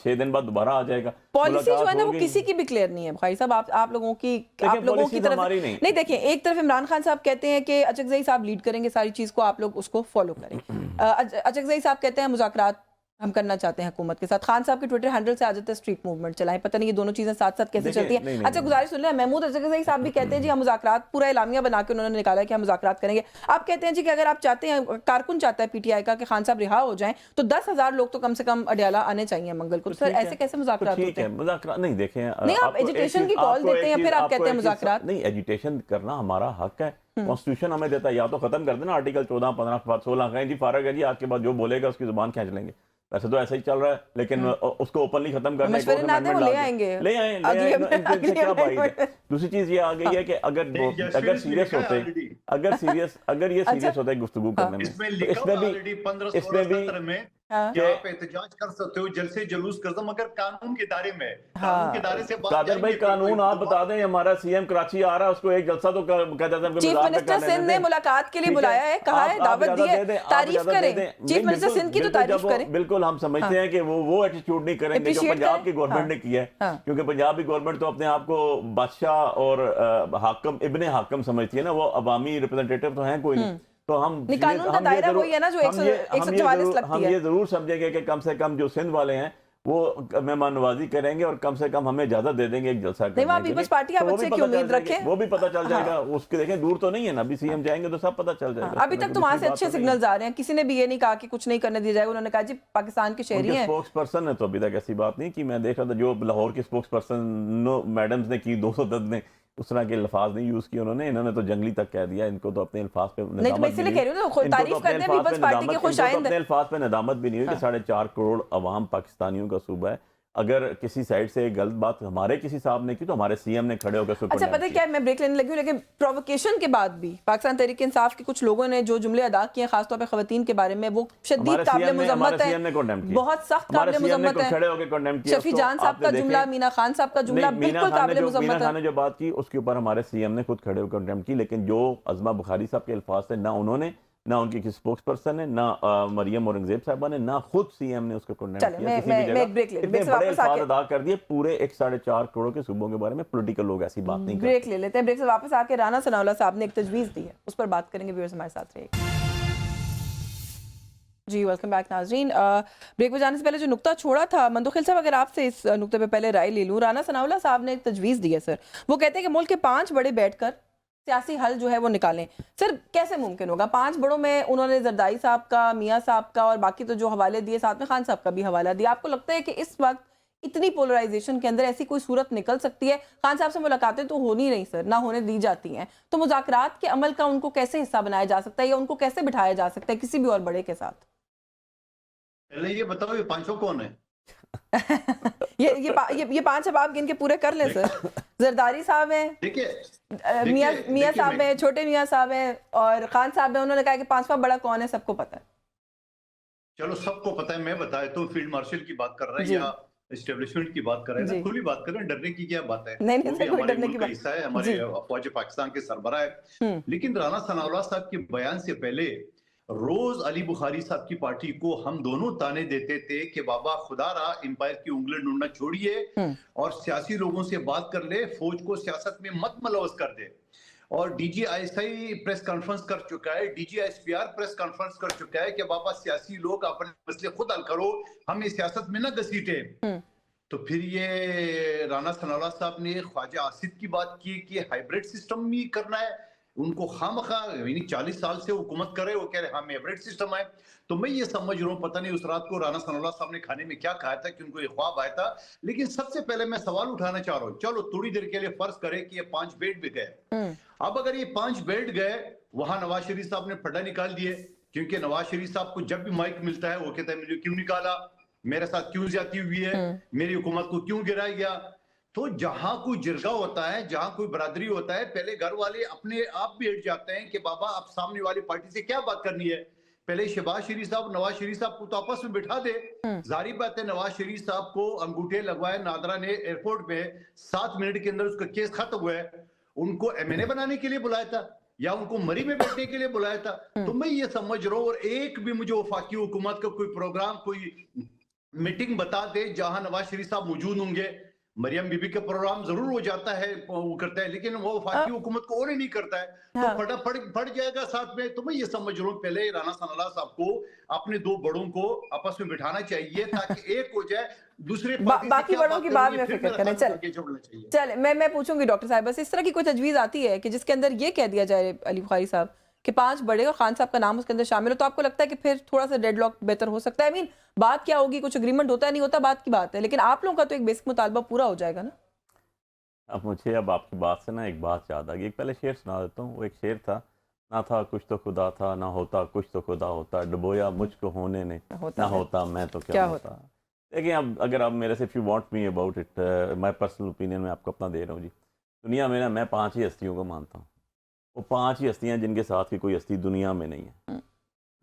6 دن بعد دوبارہ آ جائے گا. پالیسی جو ہے نا وہ کسی کی بھی کلیئر نہیں ہے بخاری صاحب. آپ لوگوں کی طرف نہیں. دیکھیں ایک طرف عمران خان صاحب کہتے ہیں کہ اچکزئی صاحب لیڈ کریں گے ساری چیز کو، آپ لوگ اس کو فالو کریں. اچکزئی صاحب کہتے ہیں مذاکرات ہم کرنا چاہتے ہیں حکومت کے ساتھ. خان صاحب کے ٹویٹر ہینڈل سے آ جاتا ہے اسٹریٹ موومنٹ چلائیں. پتہ نہیں یہ دونوں چیزیں ساتھ ساتھ کیسے چلتی ہیں. اچھا گزارش سن لیں، محمود اچکزئی صاحب بھی کہتے ہیں جی ہم مذاکرات، پورا اعلامیہ بنا کے انہوں نے نکالا ہے کہ ہم مذاکرات کریں گے. آپ کہتے ہیں جی کہ اگر آپ چاہتے ہیں، کارکن چاہتا ہے پی ٹی آئی کا کہ خان صاحب رہا ہو جائیں، تو 10,000 لوگ تو کم سے کم اڈیالہ آنے چاہیے منگل کو. سر ایسے کیسے مذاکرات ہوتے ہیں؟ مذاکرات نہیں، دیکھیں نہیں، آپ ایجوٹیشن کی کال دیتے ہیں پھر آپ کہتے ہیں مذاکرات. نہیں، ایجوٹیشن کرنا ہمارا حق ہے، کانسٹیٹیوشن ہمیں دیتا ہے. یا تو ختم کر دینا آرٹیکل 14 15 16 کہیں جی فارغ ہے جی، آج کے بعد جو بولے گا اس کی زبان کھینچ لیں گے. ویسے تو ایسا ہی چل رہا ہے، لیکن اس کو اوپنلی ختم کرنے کو لے آئیں گے. دوسری چیز یہ آ گئی ہے کہ اگر سیریس ہوتے، اگر یہ سیریس ہوتا ہے گفتگو کرنے میں، اس میں بھی کہ آپ احتجاج کر سکتے ہو، جلسے جلوس کر دو، مگر قانون کے دائرے میں، قانون کے دائرے سے بات. قادر بھائی قانون آپ بتا دیں. ہمارا سی ایم کراچی آ رہا ہے، اس کو ایک جلسہ تو کہتے ہیں چیف منسٹر سندھ نے ملاقات کے لیے بلایا ہے، کہا ہے دعوت دی ہے، تعریف کریں. چیف منسٹر سندھ کی تو تعریف کریں. بالکل ہم سمجھتے ہیں کہ وہ ایٹیٹیوڈ نہیں کریں گے جو پنجاب کی گورنمنٹ نے کیا ہے، کیونکہ پنجاب کی گورنمنٹ تو اپنے آپ کو بادشاہ اور حاکم ابن حاکم سمجھتی ہے نا، وہ عوامی ریپرزنٹیٹیو تو ہیں کوئی نہیں. تو ہم یہ ضرور سمجھیں گے کہ کم سے کم جو سندھ والے ہیں وہ مہمان نوازی کریں گے اور کم سے کم ہمیں اجازت دے دیں گے ایک جلسہ کرنے کے لیے. وہ بھی پتہ چل جائے گا. اس کے دیکھیں دور تو نہیں ہے نا، ابھی سی ایم جائیں گے تو سب پتہ چل جائے گا. ابھی تک تو وہاں سے اچھے سگنلز آ رہے ہیں، کسی نے بھی یہ نہیں کہا کہ کچھ نہیں کرنے دیا جائے گا. انہوں نے کہا جی پاکستان کے شہری ہیں. اسپوکس پرسن نے تو ابھی تک ایسی بات نہیں کی. میں دیکھ رہا تھا جو لاہور کے اسپوکس پرسن میڈمز نے کی، 210 نے اس طرح کے الفاظ نہیں یوز کیے انہوں نے تو جنگلی تک کہہ دیا. ان کو تو اپنے الفاظ پہ ندامت بھی نہیں ہوئی کہ 4.5 کروڑ عوام پاکستانیوں کا صوبہ ہے. اگر کسی سائڈ سے غلط بات ہمارے کسی صاحب نے کی تو ہمارے سی ایم نے کھڑے ہو کر اچھا پتہ کیا ہے، میں بریک لینے لگی ہوں، لیکن پرووکیشن کے بعد بھی پاکستان تحریک انصاف کے کچھ لوگوں نے جو جملے ادا کیے ہیں خاص طور پہ خواتین کے بارے میں، وہ شدید قابل مذمت ہے، بہت سخت قابل مذمت ہے. شفیع جان صاحب کا جملہ، مینا خان صاحب کا جملہ بالکل قابل مذمت ہے. مینا خان نے جو بات کی اس کے اوپر ہمارے سی ایم نے خود کھڑے ہو کر کنڈیم کی. لیکن جو عظمہ بخاری صاحب کے الفاظ تھے، نہ انہوں نے، نہ ان کی اسپوکس پرسن نے، نہ مریم اورنگزیب صاحبہ نے، نہ خود سی ایم نے اس کو کنڈیم کیا. اتنے بڑے الفاظ ادا کر دیے پورے 4.5 کروڑ کے صوبوں کے بارے میں. پولیٹیکل لوگ ایسی بات نہیں کرتے. بریک لے لیتے ہیں، بریک سے واپس آ کے رانا ثناء اللہ صاحب نے ایک تجویز دی ہے، اس پر بات کریں گے. ویورز ہمارے ساتھ رہیے. جی ویلکم بیک ناظرین. بریک پہ جانے سے پہلے جو نقطہ چھوڑا تھا مندوخیل صاحب، اگر آپ سے اس نقطے پہ پہلے رائے لے لوں. رانا ثناء اللہ صاحب نے ایک تجویز دی ہے سر، وہ کہتے ہیں کہ ملک کے 5 بڑے بیٹھ کر سیاسی حل جو ہے وہ نکالیں. سر کیسے ممکن ہوگا؟ 5 بڑوں میں انہوں نے زردائی صاحب کا، میاں صاحب کا اور باقی تو جو حوالے دیے، ساتھ میں خان صاحب کا بھی حوالہ دیا. آپ کو لگتا ہے کہ اس وقت اتنی پولرائزیشن کے اندر ایسی کوئی صورت نکل سکتی ہے؟ خان صاحب سے ملاقاتیں تو ہو نہیں رہی سر، نہ ہونے دی جاتی ہیں، تو مذاکرات کے عمل کا ان کو کیسے حصہ بنایا جا سکتا ہے یا ان کو کیسے بٹھایا جا سکتا ہے کسی بھی اور بڑے کے ساتھ؟ پہلے یہ بتاؤ یہ 5 کون ہیں؟ یہ پانچ اب آپ گن کے پورے کر لیں سر. زرداری صاحب ہیں, میاں صاحب ہیں, چھوٹے میاں صاحب ہیں, اور خان صاحب ہیں. انہوں نے کہا کہ پانچواں بڑا کون ہے, سب کو پتہ ہے. چلو سب کو پتہ ہے, میں بتا دیتا ہوں. فیلڈ مارشل کی بات کر رہے ہیں یا اسٹیبلشمنٹ کی بات کر رہے ہیں, کھلی بات کر رہے ہیں, ڈرنے کی کیا بات ہے؟ وہ بھی ہمارے ملک کا حصہ ہے, ہمارے فوج پاکستان کے سربراہ ہے. لیکن رانا ثناء اللہ صاحب کے بیان سے پہلے روز علی بخاری صاحب کی پارٹی کو ہم دونوں تانے دیتے تھے کہ بابا خدا رہا امپائر کی انگلیں ڈھونڈنا چھوڑیے اور سیاسی لوگوں سے بات کر لے, فوج کو سیاست میں مت ملوث کر دے. اور D G I S I press conference کر چکا ہے, D G I S P R press conference کر چکا ہے کہ بابا سیاسی لوگ اپنے مسئلے خود حل کرو, ہمیں سیاست میں نہ گھسیٹے. تو پھر یہ رانا ثناء اللہ صاحب نے خواجہ آصف کی بات کی کہ ہائیبریڈ سسٹم بھی کرنا ہے ان کو. خامخواہ یعنی 40 سال سے حکومت کر رہے, وہ کہہ رہے ہم ہائیبریڈ سسٹم ہے. تو میں یہ سمجھ رہا ہوں, پتہ نہیں اس رات کو رانا ثناء اللہ صاحب نے کھانے میں کیا کھایا تھا کہ ان کو یہ خواب آیا تھا. لیکن سب سے پہلے میں سوال اٹھانا چاہ رہا ہوں, چلو تھوڑی دیر کے لیے فرض کرے کہ یہ 5 بیڈ بھی گئے. اب اگر یہ 5 بیڈ گئے, وہاں نواز شریف صاحب نے پھڈا نکال دیے, کیونکہ نواز شریف صاحب کو جب بھی مائک ملتا ہے وہ کہتا ہے مجھے کیوں نکالا, میرے ساتھ کیوں زیادتی ہوئی ہے, میری حکومت کو کیوں گرایا گیا. تو جہاں کوئی جرگہ ہوتا ہے, جہاں کوئی برادری ہوتا ہے, پہلے گھر والے اپنے آپ بھی ہٹ جاتے ہیں کہ بابا اب سامنے والی پارٹی سے کیا بات کرنی ہے. پہلے شہباز شریف صاحب نواز شریف صاحب کو تو آپس میں بٹھا دے. ظاہری بات ہے نواز شریف صاحب کو انگوٹھے لگوائے نادرا نے ایئرپورٹ میں, 7 منٹ کے اندر اس کا کیس ختم ہوا ہے. ان کو ایم این اے بنانے کے لیے بلایا تھا یا ان کو مری میں بیٹھنے کے لیے بلایا تھا. تو میں یہ سمجھ رہا ہوں, اور ایک بھی مجھے وفاقی حکومت کا کوئی پروگرام, کوئی میٹنگ بتا دے جہاں نواز شریف صاحب موجود ہوں گے. مریم بی بی کا پروگرام ضرور ہو جاتا ہے, وہ کرتا ہے, لیکن وہ وفاقی حکومت کو اور ہی نہیں کرتا ہے. تو پڑ جائے گا ساتھ میں. تو میں یہ سمجھ رہا ہوں پہلے رانا ثناء اللہ صاحب کو اپنے 2 بڑوں کو آپس میں بٹھانا چاہیے تاکہ ایک ہو جائے. دوسرے باقی بڑوں کی بات میں فکر کریں. چلے میں پوچھوں گی ڈاکٹر صاحب, بس اس طرح کی کوئی تجویز آتی ہے کہ جس کے اندر یہ کہہ دیا جائے علی بخاری صاحب کہ 5 بڑے اور خان صاحب کا نام اس کے اندر شامل ہو, تو آپ کو لگتا ہے کہ پھر تھوڑا سا ڈیڈ لاک بہتر ہو سکتا ہے؟ بات کیا ہوگی, کچھ اگریمنٹ ہوتا ہے نہیں ہوتا, بات کی بات ہے, لیکن آپ لوگوں کا تو ایک بیسک مطالبہ پورا ہو جائے گا نا. اب مجھے آپ کی بات سے نا ایک بات یاد آ گئی. ایک پہلے شعر سنا دیتا ہوں. وہ ایک شعر تھا, نہ تھا کچھ تو خدا تھا, نہ ہوتا کچھ تو خدا ہوتا, ڈبویا مجھ کو ہونے نے, نہ ہوتا میں تو کیا ہوتا. دیکھیں اب اگر آپ میرے سے if you want me about it, my personal opinion میں آپ کو اپنا دے رہا ہوں جی. دنیا میں نا میں 5 ہی ہستیوں کو مانتا ہوں. وہ 5 ہی ہستیاں جن کے ساتھ کی کوئی ہستی دنیا میں نہیں ہے.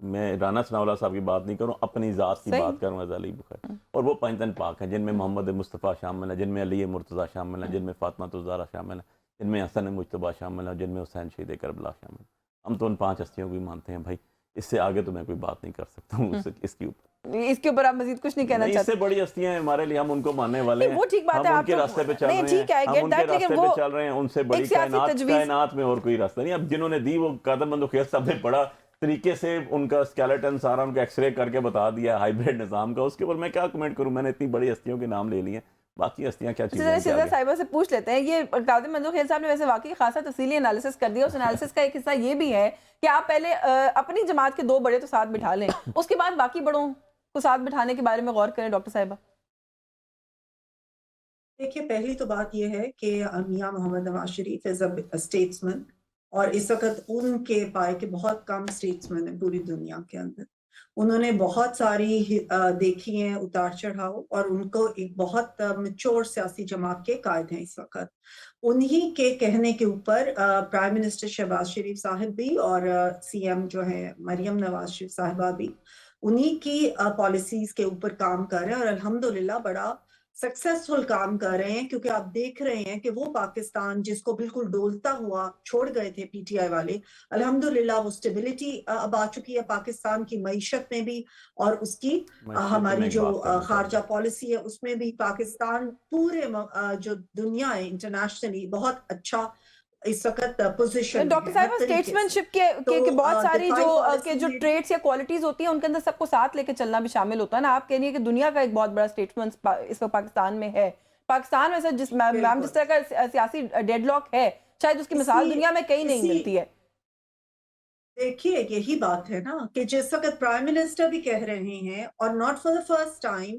میں رانا ثناء اللہ صاحب کی بات نہیں کروں, اپنی ذات کی بات کروں از علی بخاری. اور وہ 5 تن پاک ہیں جن میں محمد مصطفیٰ شامل ہے, جن میں علی مرتضیٰ شامل ہے, جن میں فاطمہ الزہرا شامل ہے, جن میں حسن مجتبیٰ شامل ہے, جن میں حسین شہید کربلا شامل ہے. ہم تو ان 5 ہستیوں کو بھی مانتے ہیں بھائی. اس سے آگے تو میں کوئی بات نہیں کر سکتا ہوں اس کے اوپر آپ مزید کچھ نہیں کہنا چاہتے؟ اس سے بڑی ہستیاں ہیں ہمارے لیے, ہم ان کو ماننے والے ہیں. وہ ٹھیک بات ہے, ہم ان کے راستے پہ چل رہے ہیں, ہم ان کے راستے پہ چل رہے ہیں. ان سے بڑی کائنات میں اور کوئی راستہ نہیں. اب جنہوں نے دی وہ قادر مندو خیل صاحب نے بڑا طریقے سے ان کا اسکیلیٹن سارا ان کا ایکس رے کر کے بتا دیا ہائیبریڈ نظام کا. اس کے اوپر میں کیا کمنٹ کروں, میں نے اتنی بڑی ہستیوں کے نام لے لیے ہیں, باقی ہستیاں کیا چیزیں. شہزاد صاحبہ سے پوچھ لیتے ہیں, یہ قادر مندو خیل صاحب نے ویسے واقعی خاصا تفصیلی انالیسس کر دیا. اس انالیسس کا ایک حصہ یہ بھی ہے کہ آپ پہلے اپنی جماعت کے 2 بڑے تو ساتھ بٹھا لیں, اس کے بعد باقی بڑوں کو ساتھ بٹھانے کے بارے میں غور کریں. ڈاکٹر صاحبہ دیکھیے, پہلی تو بات یہ ہے کہ میاں محمد نواز شریف از اے اسٹیٹسمین, اور اس وقت ان کے پائے کے بہت کم اسٹیٹسمین ہیں پوری دنیا کے اندر. انہوں نے بہت ساری دیکھی ہیں اتار چڑھاؤ, اور ان کو ایک بہت میچور سیاسی جماعت کے قائد ہیں اس وقت. انہی کے کہنے کے اوپر پرائم منسٹر شہباز شریف صاحب بھی اور سی ایم جو ہے مریم نواز شریف صاحبہ بھی انہی کی پالیسیز کے اوپر کام کر رہے ہیں, اور الحمدللہ بڑا سکسیسفل کام کر رہے ہیں. کیونکہ آپ دیکھ رہے ہیں کہ وہ پاکستان جس کو بالکل ڈولتا ہوا چھوڑ گئے تھے پی ٹی آئی والے, الحمدللہ وہ سٹیبلٹی اب آ چکی ہے پاکستان کی معیشت میں بھی, اور اس کی ہماری جو خارجہ پالیسی ہے اس میں بھی. پاکستان پورے جو دنیا ہے انٹرنیشنلی بہت اچھا اس وقت پوزیشن. ڈاکٹر صاحبہ اسٹیٹسمین شپ کے بہت ساری جو ٹریٹس یا کوالٹیز ہوتی ہیں ان کے اندر سب کو ساتھ لے کے چلنا بھی شامل ہوتا ہے نا. آپ کہہ رہی ہیں کہ دنیا کا ایک بہت بڑا اسٹیٹسمین اس وقت پاکستان میں ہے. پاکستان ویسے جس طرح کا سیاسی ڈیڈ لاک ہے, شاید اس کی مثال دنیا میں کہیں نہیں ملتی ہے. دیکھیے یہی بات ہے نا کہ جس وقت پرائم منسٹر بھی کہہ رہے ہیں, اور not for the first time,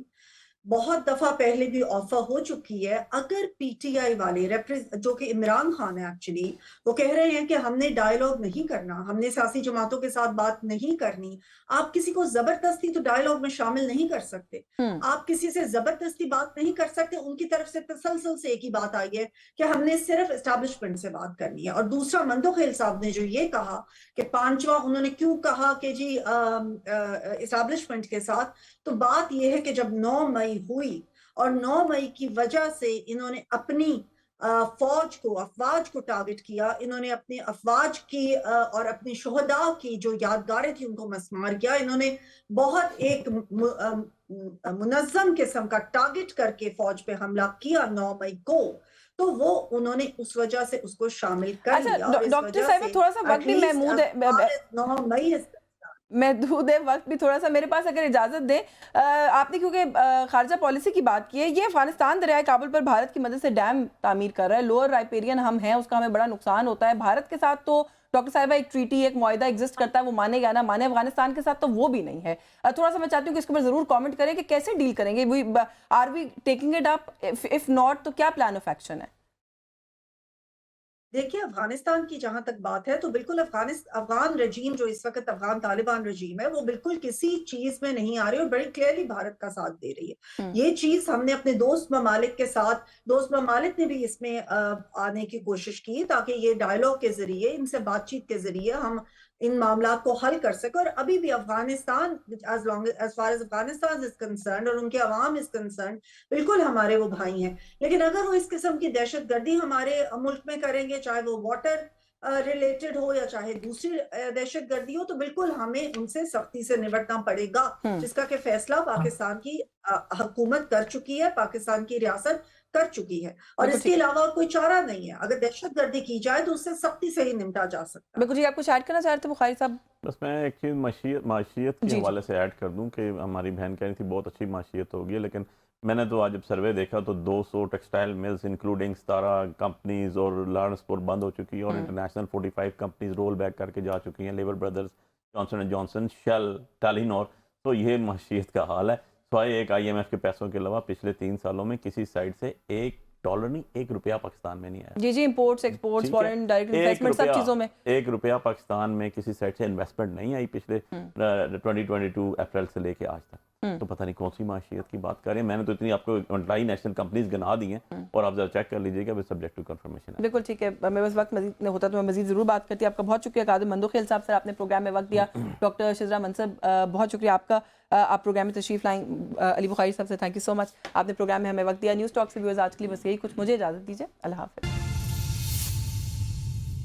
बहुत दफा पहले भी ऑफर हो चुकी है, अगर पीटीआई वाले जो कि इमरान खान है एक्चुअली, वो कह रहे हैं कि हमने डायलॉग नहीं करना, हमने सियासी जमातों के साथ बात नहीं करनी। आप किसी को जबरदस्ती तो डायलॉग में शामिल नहीं कर सकते, आप किसी से जबरदस्ती बात नहीं कर सकते। उनकी तरफ से तसलसल से एक ही बात आई है कि हमने सिर्फ एस्टैब्लिशमेंट से बात करनी है। और दूसरा, मंदोखेल साहब ने जो ये कहा कि पांचवा, उन्होंने क्यों कहा कि जी एस्टैब्लिशमेंट के साथ, तो बात यह है कि जब 9 मई हुई और 9 मई की वजह से इन्होंने अपनी फौज को, अफवाज को टारगेट किया, इन्होंने अपनी अफवाज की और अपनी शोहदा की जो यादगारें थी उनको मस्मार किया। इन्होंने बहुत एक मुनज़्ज़म किस्म का टारगेट करके फौज पे हमला किया 9 मई को, तो वो उन्होंने उस वजह से उसको शामिल कर लिया। अच्छा डॉक्टर साहिबा, थोड़ा सा वक्त भी महमूद है, 9 मई महदूद है वक्त भी थोड़ा सा मेरे पास, अगर इजाज़त दें। आपने क्योंकि खारजा पॉलिसी की बात की है, ये अफगानिस्तान दरियाए काबुल पर भारत की मदद से डैम तामीर कर रहा है। लोअर राइपेरियन हम हैं, उसका हमें बड़ा नुकसान होता है। भारत के साथ तो डॉक्टर साहिबा एक ट्रीटी, एक मुआहिदा एग्जिस्ट करता है, वो मानेगा ना माने, अफगानिस्तान के साथ तो वो भी नहीं है। थोड़ा सा मैं चाहती हूँ कि इसके ऊपर ज़रूर कमेंट करें कि कैसे डील करेंगे, are we taking it up, if not तो क्या प्लान ऑफ एक्शन है? देखिए, अफगानिस्तान की जहां तक बात है तो बिल्कुल अफगान रजीम जो इस वक्त अफगान तालिबान रजीम है, वो बिल्कुल किसी चीज में नहीं आ रही और बड़ी क्लियरली भारत का साथ दे रही है। ये चीज हमने अपने दोस्त ममालिक के साथ, दोस्त ममालिक ने भी इसमें आने की कोशिश की ताकि ये डायलॉग के जरिए, इनसे बातचीत के जरिए हम इन मामला को हल कर सके। और अभी भी Afghanistan, as far as Afghanistan is concern और उनके अवाम इज कंसर्न, बिल्कुल हमारे वो भाई हैं। लेकिन अगर वो इस किस्म की दहशतगर्दी हमारे मुल्क में करेंगे, चाहे वो वाटर रिलेटेड हो या चाहे दूसरी दहशतगर्दी हो, तो बिल्कुल हमें उनसे सख्ती से निपटना पड़ेगा, जिसका कि फैसला पाकिस्तान की हुकूमत कर चुकी है, पाकिस्तान की रियासत कर चुकी है। और इसके अलावा कोई चारा नहीं है। अगर दहशतगर्दी की जाए तो उससे सख्ती से ही निपटा जा सकता है। बिल्कुल जी, आप कुछ ऐड करना चाह रहे थे बुखारी साहब? बस मैं एक चीज़ माशियत के हवाले से ऐड कर दूं कि हमारी बहन कह रही थी बहुत अच्छी माशियत होगी, लेकिन मैंने तो आज जब सर्वे देखा तो 200 टेक्सटाइल मिल्स इंक्लूडिंग 17 कंपनीज और लॉरेंसपुर बंद हो चुकी है और इंटरनेशनल 45 कंपनीज रोल बैक करके जा चुकी हैं। लेबर Brothers, Johnson and Johnson, Shell, Telenor. तो ये माशियत का हाल है। सवाए एक IMF के पैसों के अलावा पिछले 3 सालों में किसी साइड से $1 नहीं, $1 पाकिस्तान में नहीं आया। जी जी, imports, exports, foreign direct investment, सब चीज़ों में $1 पाकिस्तान में किसी साइड से इन्वेस्टमेंट नहीं आई पिछले 2022 अप्रैल से लेके आज तक। तो पता नहीं कौन सी माशियत की बात करें। मैंने तो इतनी आपको मल्टीनेशनल कंपनीज गिना दी हैं और आप जरा चेक कर लीजिएगा, विद सब्जेक्ट टू कंफर्मेशन। बिल्कुल ठीक है, मेरे पास वक्त मजीद होता तो मैं मजीद ज़रूर बात करती। आपका बहुत शुक्रिया कादिर मंदोखेल साहब, सर आपने प्रोग्राम में वक्त दिया। डॉक्टर शिजरा मनसब, बहुत शुक्रिया आपका, आप प्रोग्राम में तशरीफ लाई। अली बुखारी साहब से थैंक यू सो मच, आपने प्रोग्राम में हमें वक्त दिया। न्यूज़ टॉक से व्यूअर्स आज के लिए बस यही कुछ, मुझे इजाज़त दीजिए, अल्लाह हाफ़िज़।